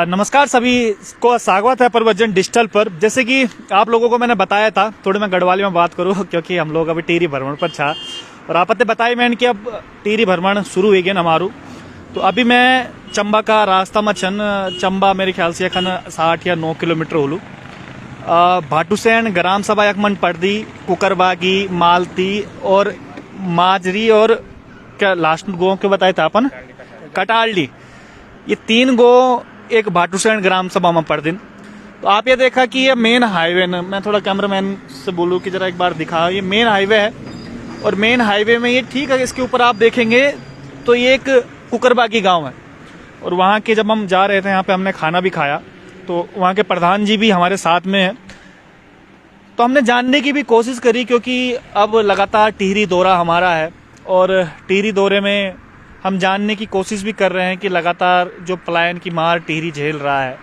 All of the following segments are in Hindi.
नमस्कार सभी को स्वागत है प्रवचन डिजिटल पर। जैसे कि आप लोगों को मैंने बताया था, थोड़ी मैं गढ़वाली में बात करूँ क्योंकि हम लोग अभी टिहरी भ्रमण पर छा और आपते बताई मैंने कि अब टिहरी भ्रमण शुरू हो गया हमारू। तो अभी मैं चंबा का रास्ता में छन। चंबा मेरे ख्याल से अखन 60 या 9 किलोमीटर होलू। भाटूसैन ग्राम सभा यकमन पड़दी, कुकरबागी, मालती और माजरी और क्या लास्ट गो के बताए था अपन कटाल्डी, ये 3 गो एक भाटूसैन ग्राम सभा में पड़ दिन। तो आप ये देखा कि ये मेन हाईवे न, मैं थोड़ा कैमरामैन से बोलूँ कि जरा एक बार दिखा, ये मेन हाईवे है और मेन हाईवे में ये ठीक है। इसके ऊपर आप देखेंगे तो ये एक कुकरबागी गांव है और वहाँ के जब हम जा रहे थे यहाँ पे हमने खाना भी खाया तो वहाँ के प्रधान जी भी हमारे साथ में हैं। तो हमने जानने की भी कोशिश करी क्योंकि अब लगातार टिहरी दौरा हमारा है और टिहरी दौरे में हम जानने की कोशिश भी कर रहे हैं कि लगातार जो पलायन की मार टिहरी झेल रहा है।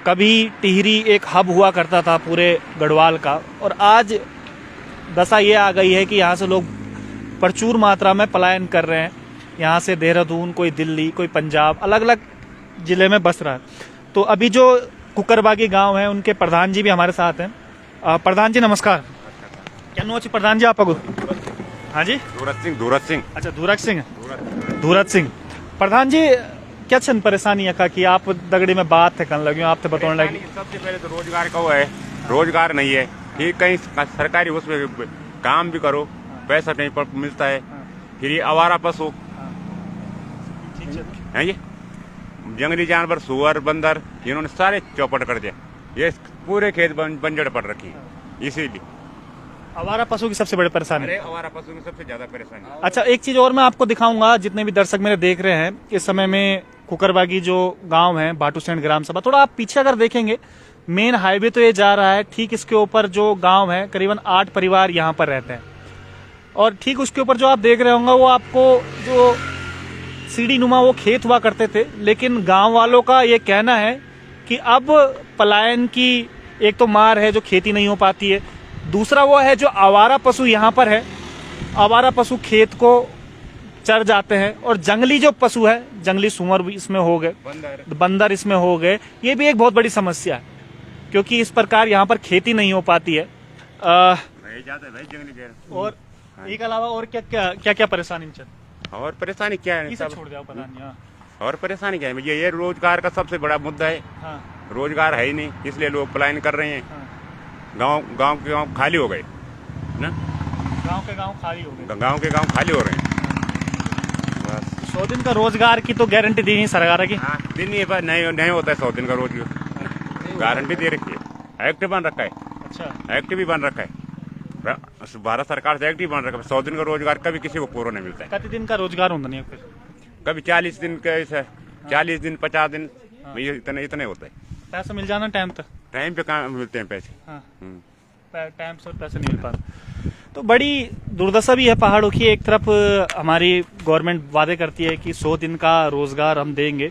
कभी टिहरी एक हब हुआ करता था पूरे गढ़वाल का और आज दशा ये आ गई है कि यहाँ से लोग प्रचुर मात्रा में पलायन कर रहे हैं। यहाँ से देहरादून, कोई दिल्ली, कोई पंजाब, अलग अलग जिले में बस रहा है। तो अभी जो कुकरबागी गांव है उनके प्रधान जी भी हमारे साथ हैं। प्रधान जी नमस्कार। क्या नो प्रधान जी आपको? हाँ जी, धूरत सिंह। अच्छा, धूरत सिंह। प्रधान जी क्या छन परेशानी है कि आप दगड़ी में बात है करने लगे, आप तो बताने लगे? सबसे पहले तो रोजगार का है, रोजगार नहीं है। ठीक, कहीं सरकारी उसमें काम भी करो, पैसा नहीं मिलता है। फिर ये आवारा पशु है, ये जंगली जानवर, सुअर, बंदर, इन्होंने सारे चौपट कर दिया। ये पूरे खेत बंजर पड़ रखी है, इसीलिए आवारा पशु की सबसे बड़ी परेशानी। अरे आवारा पशु की सबसे ज्यादा परेशानी। अच्छा, एक चीज और मैं आपको दिखाऊंगा, जितने भी दर्शक मेरे देख रहे हैं इस समय में, कुकरबागी जो गांव है भाटूसैन ग्राम सभा, थोड़ा आप पीछे अगर देखेंगे मेन हाईवे तो ये जा रहा है, ठीक इसके ऊपर जो गांव है करीबन 8 परिवार यहाँ पर रहते हैं और ठीक उसके ऊपर जो आप देख रहे होंगे वो आपको जो सीढ़ी नुमा वो खेत हुआ करते थे। लेकिन गांव वालों का ये कहना है कि अब पलायन की एक तो मार है जो खेती नहीं हो पाती है, दूसरा वो है जो आवारा पशु यहाँ पर है, आवारा पशु खेत को चर जाते हैं और जंगली जो पशु है, जंगली सुअर भी इसमें हो गए, बंदर इसमें हो गए, ये भी एक बहुत बड़ी समस्या है क्योंकि इस प्रकार यहाँ पर खेती नहीं हो पाती है। और एक अलावा और क्या परेशानी? और परेशानी क्या है? सब छोड़ दिया पता नहीं। और परेशानी क्या है भैया? ये रोजगार का सबसे बड़ा मुद्दा है। हाँ। रोजगार है ही नहीं, इसलिए लोग पलायन कर रहे हैं। हाँ। गांव के गांव खाली हो गए ना, गांव के गांव खाली हो गए, गांव के गांव खाली हो रहे हैं। बस 100 दिन का रोजगार की तो गारंटी दी नहीं सरकार की। हाँ, दिन नहीं होता है 100 दिन का रोजगार, गारंटी दे रखी है, एक्ट बन रखा है। अच्छा, एक्ट भी बन रखा है, भारत सरकार से एक्ट भी बन रखा है। 100 दिन का रोजगार कभी किसी को पूरा नहीं मिलता है। कितने दिन का रोजगार होता नहीं है फिर? कभी 40 दिन का, 40 दिन 50 दिन, इतने होता है। पैसा मिल जाना टाइम तक? टाइम पे कहाँ मिलते हैं पैसे? हाँ, टाइम से पैसे नहीं मिल पाते। तो बड़ी दुर्दशा भी है पहाड़ों की। एक तरफ हमारी गवर्नमेंट वादे करती है कि 100 दिन का रोजगार हम देंगे,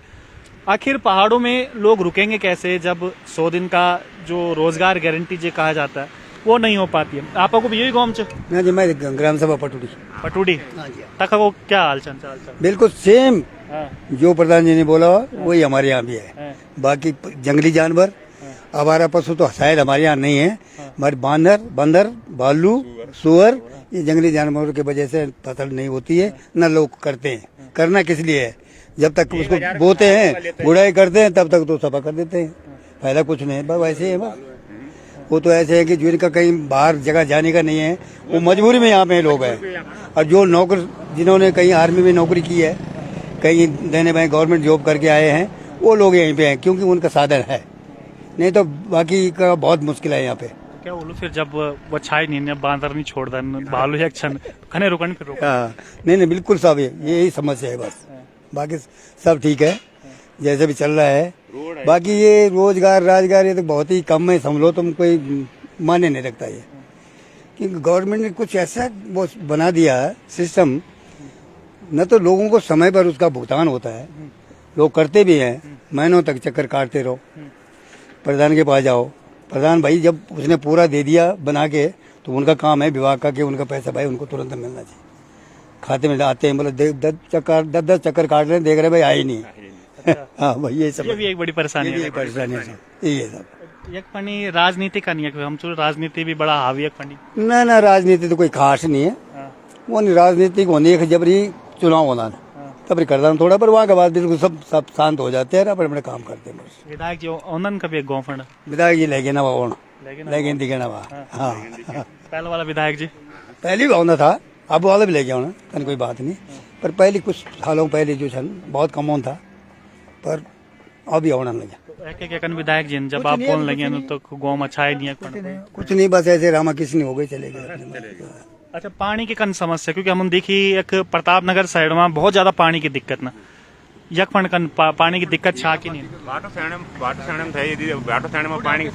आखिर पहाड़ों में लोग रुकेंगे कैसे जब 100 दिन का जो रोजगार गारंटी जो कहा जाता है वो नहीं हो पाती है? आपको भी यही गाँव जी, मैं ग्राम सभा पटूडी। तक को क्या हाल चाल? बिल्कुल सेम जो प्रधान जी ने बोला वही हमारे यहाँ भी है। बाकी जंगली जानवर, आवारा पशु तो शायद हमारे यहाँ नहीं है। हमारे बंदर, भालू, सुअर, ये जंगली जानवरों की वजह से फसल नहीं होती है, न लोग करते हैं। करना किस लिए है? जब तक उसको बोते हैं, गुड़ाई करते हैं, तब तक तो सफा कर देते हैं, फायदा कुछ नहीं है। बस वैसे है, बस वो तो ऐसे है कि जिनका कहीं बाहर जगह जाने का नहीं है वो मजबूरी में यहाँ पे लोग हैं। और जो नौकर जिन्होंने कहीं आर्मी में नौकरी की है, कहीं देने में गवर्नमेंट जॉब करके आए हैं, वो लोग यहीं पे हैं क्योंकि उनका साधन है, नहीं तो बाकी का बहुत मुश्किल है यहाँ पे। क्या बोलूं फिर जब वो छाई नहीं, बांदर नहीं छोड़ भालू एक क्षण खने रुकन फिर रुक। हाँ, नहीं बिल्कुल सब यही समस्या है बस, बाकी सब ठीक है जैसे भी चल रहा है। बाकी ये रोजगार ये तो बहुत ही कम है, समझ लो तुम, कोई माने नहीं रखता ये, क्योंकि गवर्नमेंट ने कुछ ऐसा वो बना दिया है सिस्टम, न तो लोगों को समय पर उसका भुगतान होता है, लोग करते भी हैं, महीनों तक चक्कर काटते रहो, प्रधान के पास जाओ, प्रधान भाई जब उसने पूरा दे दिया बना के तो उनका काम है विभाग का कि उनका पैसा भाई उनको तुरंत मिलना चाहिए। खाते में आते हैं, मतलब 10 चक्कर काट रहे हैं, देख रहे भाई आए नहीं, हाँ भाई ये सब ये भी एक बड़ी परेशानी ये है परेशानी है सब, ये सब। एक फंडी राजनीति का नहीं है, हम तो राजनीति भी बड़ा हावी है फंडी। ना ना राजनीति तो कोई खास नहीं है, वो नहीं राजनीतिक होने के जबरी चुनाव होना तब करता थोड़ा, पर वहाँ के बाद बिल्कुल सब शांत हो जाते हैं, अपने अपने काम करते हैं बस। विधायक जी ओनन कभी एक गाँव फंड विधायक जी लेके ना वहाँ लेकिन लेकिन दिखे ना वहाँ, हाँ पहले वाला विधायक जी पहले भी होना था, अब वाला भी लेके आना कहीं कोई बात नहीं, पर पहले कुछ सालों पहले जो छन बहुत कम होता था, पर अभी होना लगे। तो एक एक विधायक जी जब आप बोलने लगे न, तो गाँव में अच्छा ही नहीं है फंड। कुछ नहीं, बस ऐसे रामा किसनी हो गई चले गए। अच्छा पानी की कन समस्या, क्योंकि हम देखी एक प्रताप नगर साइड में बहुत ज्यादा पानी की दिक्कत ना, यक फंड कन पानी की दिक्कत छा की नहीं। बाटो सैणम थे यदि बाटो सैणम में पानी की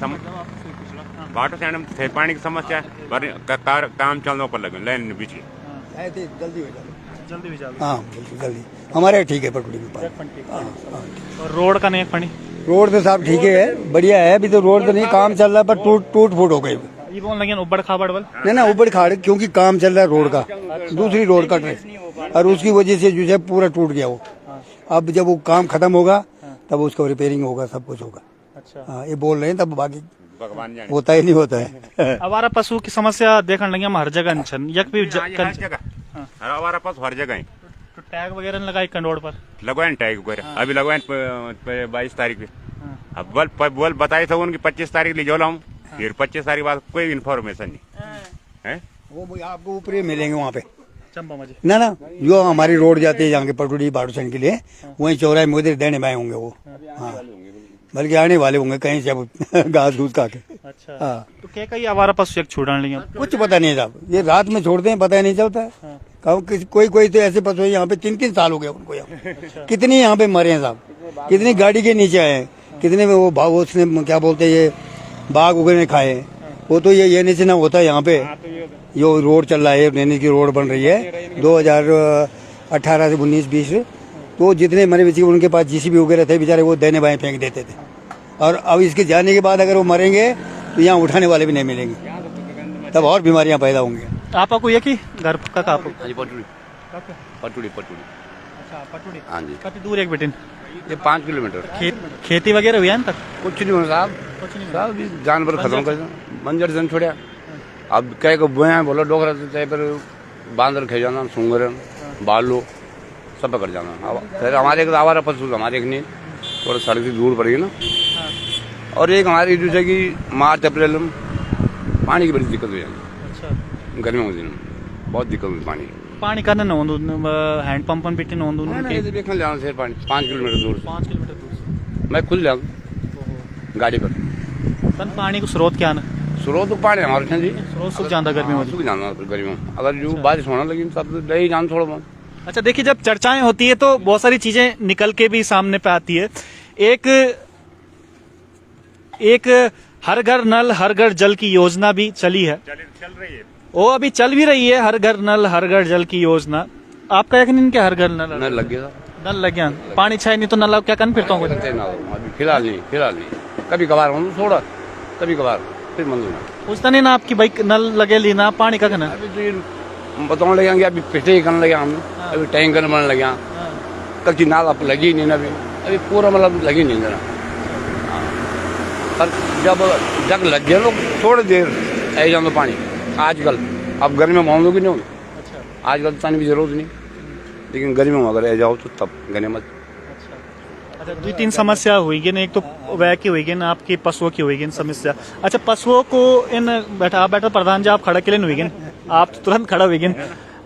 बाटो सैणम थे पानी की समस्या पर काम चलने पर लगे लाइन बीच जल्दी हो जाए, जल्दी भी जाओ। हाँ बिल्कुल जल्दी, हमारे ठीक है पटुड़ी में पानी। और रोड का नहीं एक फंडी, रोड तो साहब ठीक है, बढ़िया है, अभी तो रोड तो नहीं काम चल रहा, पर टूट फूट हो गई। ये बोलने लगे उबड़ खाबड़ वाल ना उबड़ खाड़, क्योंकि काम चल रहा है रोड का, दूसरी रोड कट रही और उसकी वजह से जो है पूरा टूट गया वो। अब जब वो काम खत्म होगा तब उसका रिपेयरिंग होगा, सब कुछ होगा। अच्छा हाँ ये बोल रहे हैं, तब बाकी भगवान जाने होता ही नहीं होता है। आवारा पशु की समस्या देखने लगे हम हर जगह छन, यक भी हर जगह हमारा पास हर जगह तो टैग वगैरह लगाई कंडोड़ पर लगवाए टैग वगैरह, अभी लगवाए 22 तारीख पे। अब बोल बताए थे उनकी 25 तारीख ले जाओ हूँ, फिर 25 तारीख बाद कोई इन्फॉर्मेशन नहीं है। वो आपको ऊपर ही मिलेंगे वहाँ पे चंबा मजे ना जो हमारी रोड जाती है जहाँ के पटुड़ी बाटूसन के लिए, वहीं चौराहे में उधर देने बाएं होंगे वो। हाँ बल्कि आने वाले होंगे कहीं से अब घास घूस खा के। अच्छा हाँ तो क्या कई आवारा पशु एक छुड़ाने लगे कुछ पता नहीं साहब, ये रात में छोड़ते हैं पता ही नहीं चलता है। कोई तो ऐसे पशु है यहाँ पे 3-3 साल हो गए उनको यहाँ। कितनी यहाँ पे मरे हैं साहब, कितनी गाड़ी के नीचे आए हैं, कितने में वो भाव उसने क्या बोलते हैं ये बाघ वगैरह खाए हैं। वो तो ये नीचे ना होता है यहाँ पे, जो रोड चल रहा है नैनी की रोड बन रही है 2018 से 19-20, तो जितने मरे बच्चे उनके पास जीसीबी वगैरह थे बेचारे, वो देने बाएं फेंक देते थे। और अब इसके जाने के बाद अगर वो मरेंगे तो यहाँ उठाने वाले भी नहीं मिलेंगे, तब और बीमारियां पैदा होंगी। आपको ये की घर का आपको हाँ जी पटुड़ी पटुड़ी पटुड़ी अच्छा पटुड़ी हाँ जी, काफी दूर एक बेटिन ये 5 किलोमीटर। खेती वगैरह हुई है तक कुछ नहीं हो साहब, कुछ नहीं साहब ये जानवर खत्म कर बंजर जन छोड़ा। अब कह को बोया बोलो डोगरा चाहे पर बांदर खे जाना, सुंगर बालू सब पकड़ जाना। अब फिर हमारे एक आवारा पशु हमारे एक नहीं, थोड़ा सड़क से दूर पड़ेगी ना। और एक हमारी जो है कि मार्च अप्रैल में पानी की बड़ी दिक्कत हो जाती। अच्छा गर्मियों के दिन में बहुत दिक्कत हुई पानी पानी का ना होंदु हैंड पंप बिटी ना होंदु नहीं देखने जाना से पानी 5 किलोमीटर दूर 5 किलोमीटर दूर से मैं खुद जाऊँ गाड़ी पर। तन पानी को स्रोत क्या ना स्रोत तो पानी हमारे थे जी, स्रोत सूख जाता गर्मी में। सूख जाना गर्मियों में, अगर जो बारिश होने लगी तब तो ले ही जाना थोड़ा बहुत। अच्छा देखिए जब चर्चाएं होती है तो बहुत सारी चीजें निकल के भी सामने पे आती है। एक हर घर नल हर घर जल की योजना भी चली है, चल रही है, वो अभी चल भी रही है, हर घर नल हर घर जल की योजना। आपका यकीन क्या हर घर नल न लग गया नल लग गया, पानी छाए नहीं तो नल क्या कर फिरता हूँ। अभी फिलहाल नहीं, कभी कभार हूँ थोड़ा, कभी कभार फिर मंजूर पूछता नहीं ना आपकी भाई नल लगे लेना पानी का कहना। अभी तो ये बताने लगे कि अभी पिछले ही करने लगे हम, अभी टैंकर बनने लगे, कच्ची नाल अब लगी नहीं ना, अभी पूरा मतलब लगी नहीं जरा। पर जब जग लग गया लोग थोड़ी देर ऐ जाओ पानी आजकल, अब गर्मी में होंगे कि नहीं होंगे, आजकल पानी की जरूरत नहीं, लेकिन गर्मी में अगर ऐ जाओ तो तब गने मत। अच्छा 2-3 समस्या हुई ना, एक तो वह की हुई ना आपकी पशुओं की हुई समस्या। अच्छा पशुओं को इन बैठा प्रधान जी आप खड़ा के लिए हुई, आप तो तुरंत खड़ा हुई।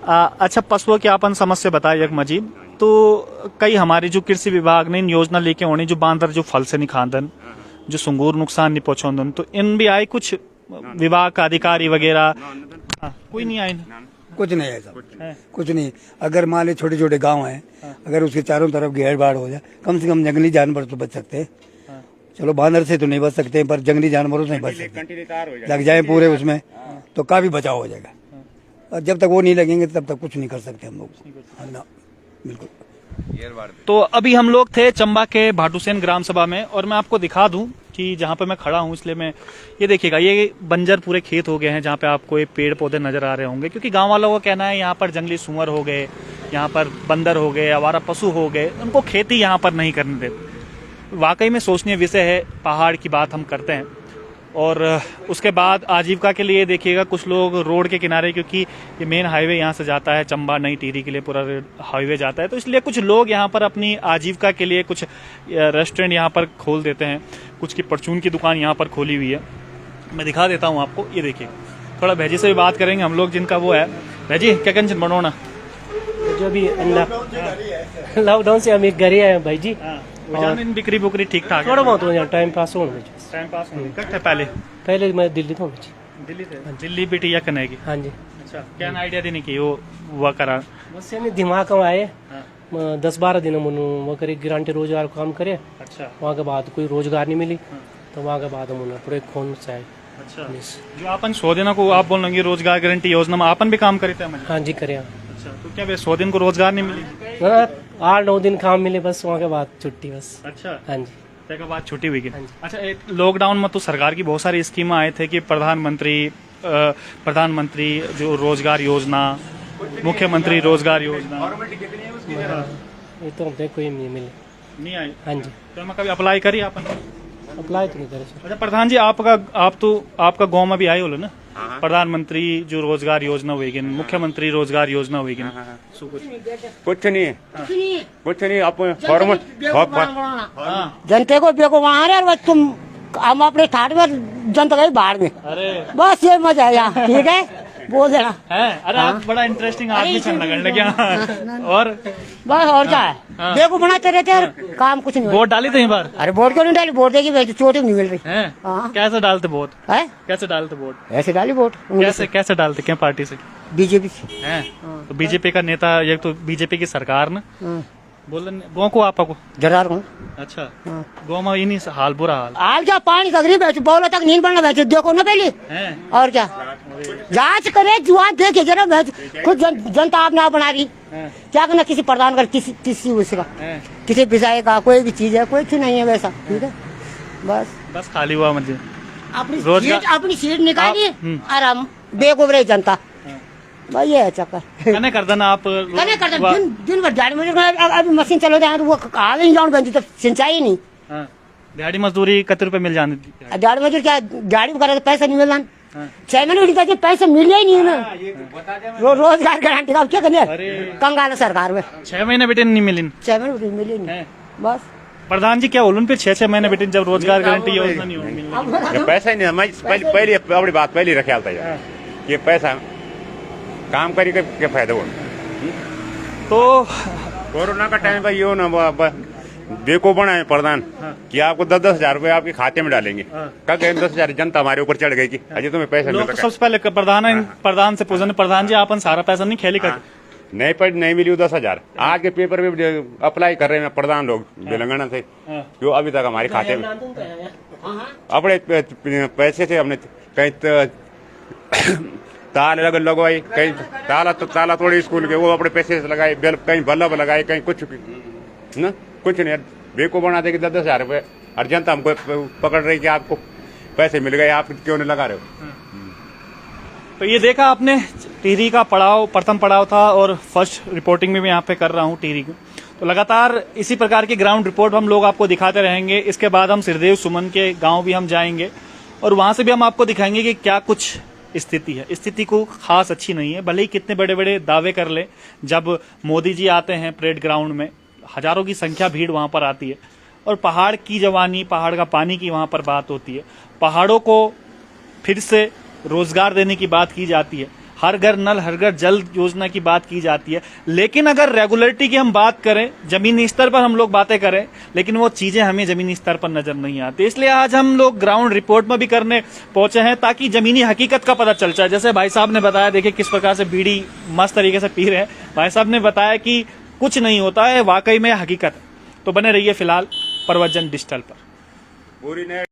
अच्छा पशुओं की आपन समस्या बताए एक मजीद, तो कई हमारी जो कृषि विभाग ने इन योजना लेके होनी, जो बांदर जो फल से नहीं खादन, जो सुंगूर नुकसान नहीं पहुंचादन, तो इन भी आए कुछ विभाग का अधिकारी वगैरह? कोई नहीं आए कुछ नहीं है साहब, कुछ नहीं। अगर मान ली छोटे छोटे गांव हैं, अगर उसके चारों तरफ घेर बाढ़ हो जाए, कम से कम जंगली जानवर तो बच सकते हैं। चलो बांदर से तो नहीं बच सकते, पर जंगली जानवरों से नहीं बच सकते। लग जाए पूरे उसमें तो काफी बचाव हो जाएगा, और जब तक वो नहीं लगेंगे तब तक कुछ नहीं कर सकते हम लोग ना, बिल्कुल। तो अभी हम लोग थे चंबा के भाटूसेन ग्राम सभा में, और मैं आपको दिखा दूं कि जहाँ पे मैं खड़ा हूँ, इसलिए मैं ये देखिएगा, ये बंजर पूरे खेत हो गए हैं जहाँ पे आपको ये पेड़ पौधे नजर आ रहे होंगे, क्योंकि गांव वालों का कहना है यहाँ पर जंगली सुअर हो गए, यहाँ पर बंदर हो गए, आवारा पशु हो गए, उनको खेती यहाँ पर नहीं करने देते। वाकई में सोचनीय विषय है। पहाड़ की बात हम करते हैं और उसके बाद आजीविका के लिए देखिएगा कुछ लोग रोड के किनारे, क्योंकि ये मेन हाईवे यहाँ से जाता है चंबा नई टिहरी के लिए, पूरा हाईवे जाता है, तो इसलिए कुछ लोग यहाँ पर अपनी आजीविका के लिए कुछ रेस्टोरेंट यहाँ पर खोल देते हैं, कुछ की परचून की दुकान यहाँ पर खोली हुई है। मैं दिखा देता हूँ आपको, ये देखिए। थोड़ा भैजी से भी बात करेंगे हम लोग, जिनका वो है। भैजी क्या कंचन बनोना जो भी लॉकडाउन से हम एक घर ही आए हैं भाई जी। बिक्री बुकरी ठीक ठाक थोड़ा बहुत हो जाए, टाइम पास हो टाइम पास कब थे पहले मैं दिल्ली था जी। दिल्ली से दिल्ली बेटी या कनेगी। हाँ जी। अच्छा, क्या आइडिया देने की वो हुआ करा बस यानी दिमाग में आए 10-12 दिन मनु वो करे गारंटी रोजगार काम करे। अच्छा, वहाँ के बाद कोई रोजगार नहीं मिली तो वहाँ के बाद हम पूरे खून से आए। अच्छा, जो अपन 100 दिन को आप बोल रहे रोजगार गारंटी योजना में अपन भी काम करे थे। हाँ जी करे। अच्छा, तो क्या 100 दिन को रोजगार नहीं मिली? 8-9 दिन काम मिले बस, वहाँ के बाद छुट्टी बस। अच्छा, हाँ जी, के बाद छुट्टी हुई। हाँ जी। अच्छा, लॉकडाउन में तो सरकार की बहुत सारी स्कीम आए थे कि प्रधानमंत्री जो रोजगार योजना, मुख्यमंत्री रोजगार योजना, ये तो हमने कोई नहीं मिले। नहीं आई? हाँ जी। तो मैं कभी अप्लाई करी अपन? अप्लाई तो नहीं करे। अच्छा प्रधान जी, आपका गांव में भी आए हो ना प्रधानमंत्री जो रोजगार योजना हुई, मुख्यमंत्री रोजगार योजना हुई? कुछ नहीं, कुछ नहीं। आप फॉर्म जनता को बेको वहाँ रहे और तुम हम अपने ठाट में जनता गई बाहर में। अरे बस ये मजा है यहाँ, ठीक है बोल देना है। अरे आप बड़ा इंटरेस्टिंग आदमी लगने लगे। और बस और क्या है, देखो बनाते रहते और काम कुछ नहीं। वोट डाली थे बार? अरे वोट क्यों नहीं डाली, वोट देगी चोट नहीं मिल रही है। हाँ। कैसे डालते वोट? है कैसे डालते वोट? ऐसे डाली वोट। कैसे डालते, क्या पार्टी से? बीजेपी से है। तो बीजेपी का नेता, ये तो बीजेपी की सरकार ना बोल गाँव को आपको जरार हूँ। अच्छा, गाँव में इन्हीं हाल बुरा हाल आज क्या पानी तकरीब बैठो, बोलो तक नींद बनना बैठो, देखो ना पहले है। और क्या जांच करे, जुआ देखे जरा खुद जनता आप ना बना रही क्या करना, किसी प्रधान का किसी उसका किसी विषय का कोई भी चीज है, कोई नहीं है वैसा, ठीक है। बस खाली हुआ मुझे अपनी सीट निकाली और हम बेगुबरे जनता, भाई ये है चक्कर। कने कर देना आप कने कर देना दिन भर दिहाड़ी मजदूरी, अभी मशीन चलो जाए तो वो कहा नहीं जाऊँ बन, तो सिंचाई नहीं। दिहाड़ी मजदूरी कितने रुपए मिल जाने? दिहाड़ी मजदूरी क्या, दिहाड़ी में करे तो पैसा नहीं मिलना। 6 महीने उठी जाती, पैसा मिल ही नहीं ना। रोजगार गारंटी का क्या करने कंगाल सरकार में। 6 महीने बेटे नहीं मिली? 6 महीने मिले नहीं बस। प्रधान जी क्या बोलूं फिर 6 महीने बेटे जब रोजगार गारंटी योजना नहीं होगी? पैसा ही नहीं। पहले अपनी बात पहले रखे आता है, ये पैसा काम करी के फायदा हो। तो कोरोना का टाइम पर ये ना देखो बना है प्रधान कि आपको 10-10 हजार रुपए आपके खाते में डालेंगे। कल 10,000 जनता हमारे ऊपर चढ़ गई कि अजय तुम्हें पैसा मिल रहा है। सबसे पहले प्रधान से पूछने, प्रधान जी आपन सारा पैसा नहीं खेली कर नहीं मिली 10,000। आज के पेपर में अप्लाई कर रहे हैं प्रधान लोग तेलंगाना से, जो अभी तक हमारे खाते में अपने पैसे से हमने कहीं ताला लगवाई, कहीं ताला तोड़े स्कूल के, वो अपने पैसे से लगाए, कहीं बल्ब लगाए, कहीं कुछ नहीं बेको बना दे 10-10 हजार रुपए, और जनता हमको पकड़ रही कि आपको पैसे मिल गए, आप क्यों नहीं लगा रहे हो। तो ये देखा आपने, टिहरी का प्रथम पड़ाव था और फर्स्ट रिपोर्टिंग में मैं यहाँ पे कर रहा हूँ टिहरी को। तो लगातार इसी प्रकार की ग्राउंड रिपोर्ट हम लोग आपको दिखाते रहेंगे। इसके बाद हम सिरदेव सुमन के गाँव भी हम जाएंगे और वहां से भी हम आपको दिखाएंगे कि क्या कुछ स्थिति है। स्थिति को खास अच्छी नहीं है, भले ही कितने बड़े बड़े दावे कर ले। जब मोदी जी आते हैं परेड ग्राउंड में, हजारों की संख्या भीड़ वहां पर आती है और पहाड़ की जवानी, पहाड़ का पानी की वहां पर बात होती है। पहाड़ों को फिर से रोजगार देने की बात की जाती है, हर घर नल हर घर जल योजना की बात की जाती है। लेकिन अगर रेगुलरिटी की हम बात करें, जमीनी स्तर पर हम लोग बातें करें, लेकिन वो चीजें हमें जमीनी स्तर पर नजर नहीं आती। इसलिए आज हम लोग ग्राउंड रिपोर्ट में भी करने पहुंचे हैं ताकि जमीनी हकीकत का पता चल जाए। जैसे भाई साहब ने बताया, देखिए किस प्रकार से बीड़ी मस्त तरीके से पी रहे हैं। भाई साहब ने बताया कि कुछ नहीं होता है, वाकई में हकीकत। तो बने रहिए फिलहाल प्रवचन डिजिटल पर।